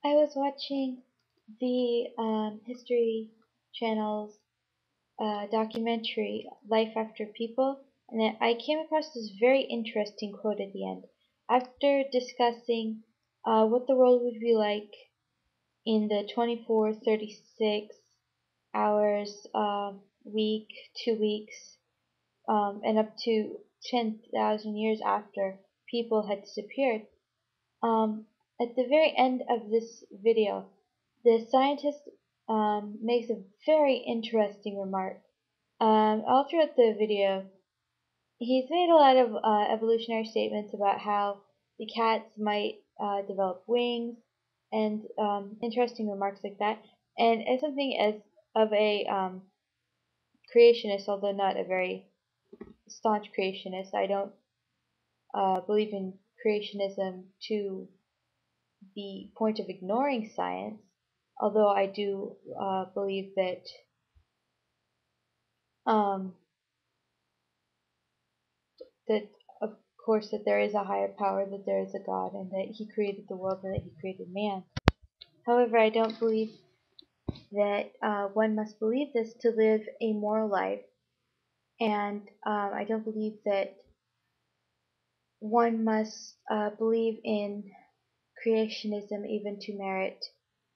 I was watching the History Channel's documentary, Life After People, and I came across this very interesting quote at the end. After discussing what the world would be like in the 24, 36 hours, week, 2 weeks, and up to 10,000 years after people had disappeared, at the very end of this video, the scientist makes a very interesting remark. All throughout the video, he's made a lot of evolutionary statements about how the cats might develop wings and interesting remarks like that. And as something as of a creationist, although not a very staunch creationist, I don't believe in creationism to the point of ignoring science, although I do believe that of course that there is a higher power, that there is a God, and that He created the world and that He created man. However, I don't believe that one must believe this to live a moral life, and I don't believe that one must believe in creationism even to merit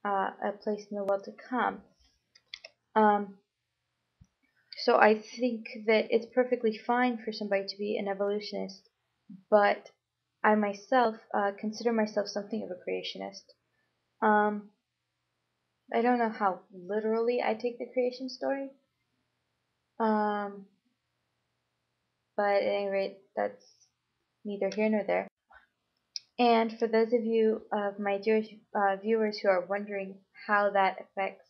a place in the world to come. So I think that it's perfectly fine for somebody to be an evolutionist, but I myself consider myself something of a creationist. I don't know how literally I take the creation story, but at any rate, that's neither here nor there. And for those of you of my Jewish viewers who are wondering how that affects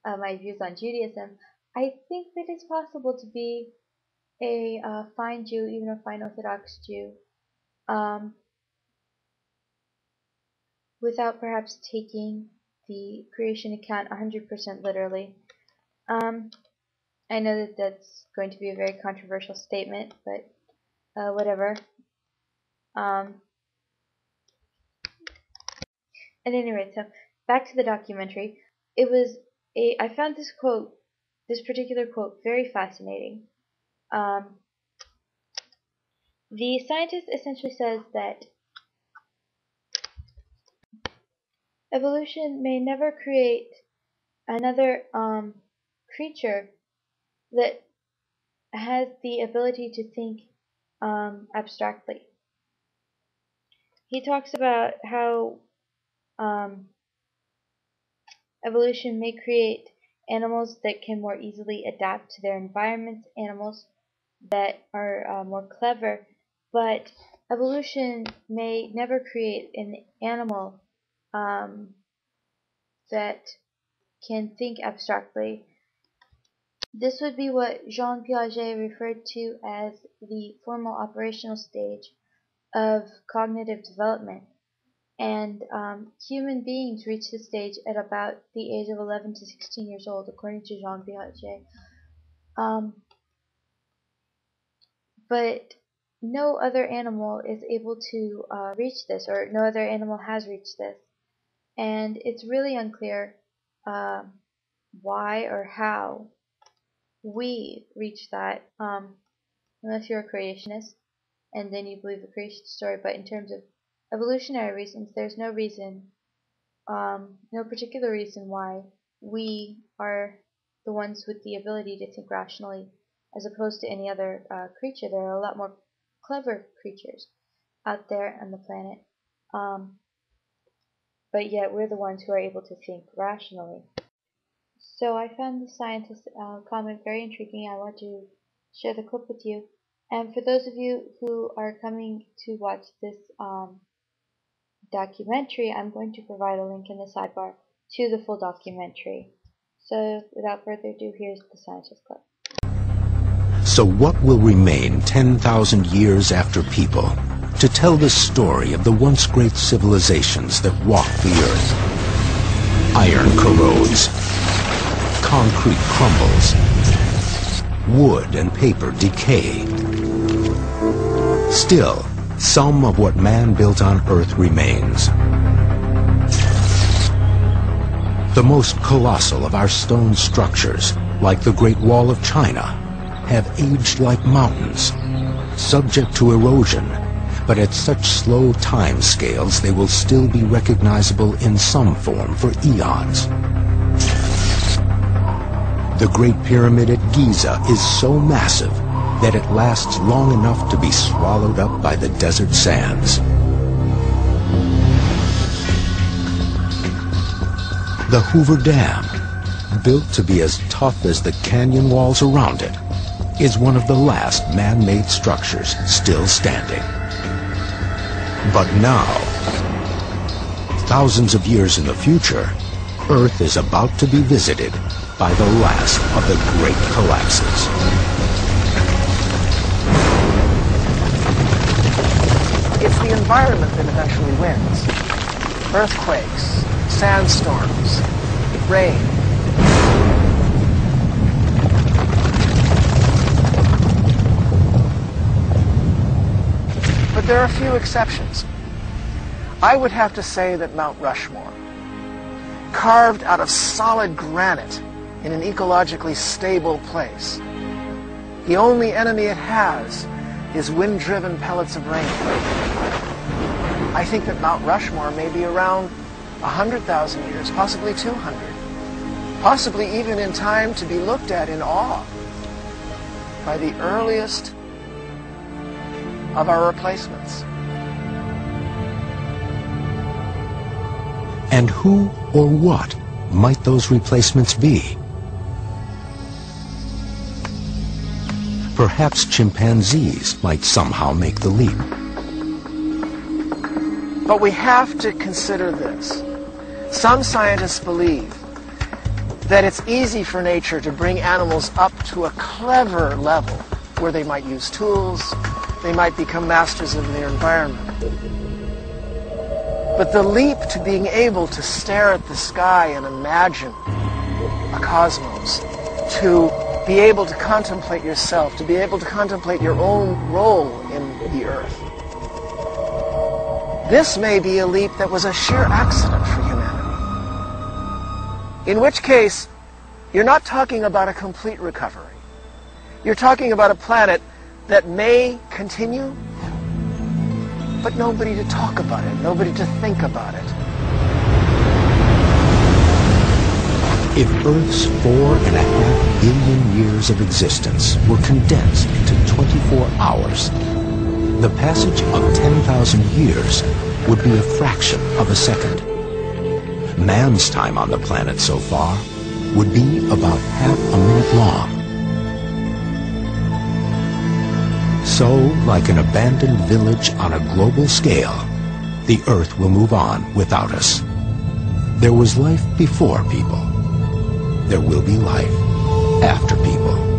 my views on Judaism, I think that it's possible to be a fine Jew, even a fine Orthodox Jew, without perhaps taking the creation account 100% literally. I know that that's going to be a very controversial statement, but whatever. At any rate, so back to the documentary. I found this particular quote, very fascinating. The scientist essentially says that evolution may never create another creature that has the ability to think abstractly. He talks about how evolution may create animals that can more easily adapt to their environments, animals that are more clever, but evolution may never create an animal that can think abstractly. This would be what Jean Piaget referred to as the formal operational stage of cognitive development. And human beings reach this stage at about the age of 11 to 16 years old, according to Jean Piaget. But no other animal is able to reach this, or no other animal has reached this. And it's really unclear why or how we reach that, unless you're a creationist and then you believe the creation story. But in terms of evolutionary reasons, there's no reason, no particular reason why we are the ones with the ability to think rationally as opposed to any other creature. There are a lot more clever creatures out there on the planet, but yet we're the ones who are able to think rationally. So I found the scientist's comment very intriguing. I want to share the clip with you. And for those of you who are coming to watch this documentary, I'm going to provide a link in the sidebar to the full documentary. So without further ado, here's the scientist clip. So what will remain 10,000 years after people to tell the story of the once great civilizations that walked the earth? Iron corrodes, concrete crumbles, wood and paper decay. Still, some of what man built on earth remains. The most colossal of our stone structures, like the Great Wall of China, have aged like mountains, subject to erosion, but at such slow time scales they will still be recognizable in some form for eons. The Great Pyramid at Giza is so massive that it lasts long enough to be swallowed up by the desert sands. The Hoover Dam, built to be as tough as the canyon walls around it, is one of the last man-made structures still standing. But now, thousands of years in the future, Earth is about to be visited by the last of the great collapses. It's the environment that eventually wins. Earthquakes, sandstorms, rain. But there are a few exceptions. I would have to say that Mount Rushmore, carved out of solid granite in an ecologically stable place, the only enemy it has is wind-driven pellets of rain. I think that Mount Rushmore may be around 100,000 years, possibly 200, possibly even in time to be looked at in awe by the earliest of our replacements. And who or what might those replacements be? Perhaps chimpanzees might somehow make the leap. But we have to consider this. Some scientists believe that it's easy for nature to bring animals up to a clever level where they might use tools, they might become masters of their environment. But the leap to being able to stare at the sky and imagine a cosmos, to be able to contemplate yourself, to be able to contemplate your own role in the earth. This may be a leap that was a sheer accident for humanity. In which case, you're not talking about a complete recovery. You're talking about a planet that may continue, but nobody to talk about it, nobody to think about it. If Earth's 4.5 billion years of existence were condensed into 24 hours, the passage of 10,000 years would be a fraction of a second. Man's time on the planet so far would be about half a minute long. So, like an abandoned village on a global scale, the Earth will move on without us. There was life before people. There will be life after people.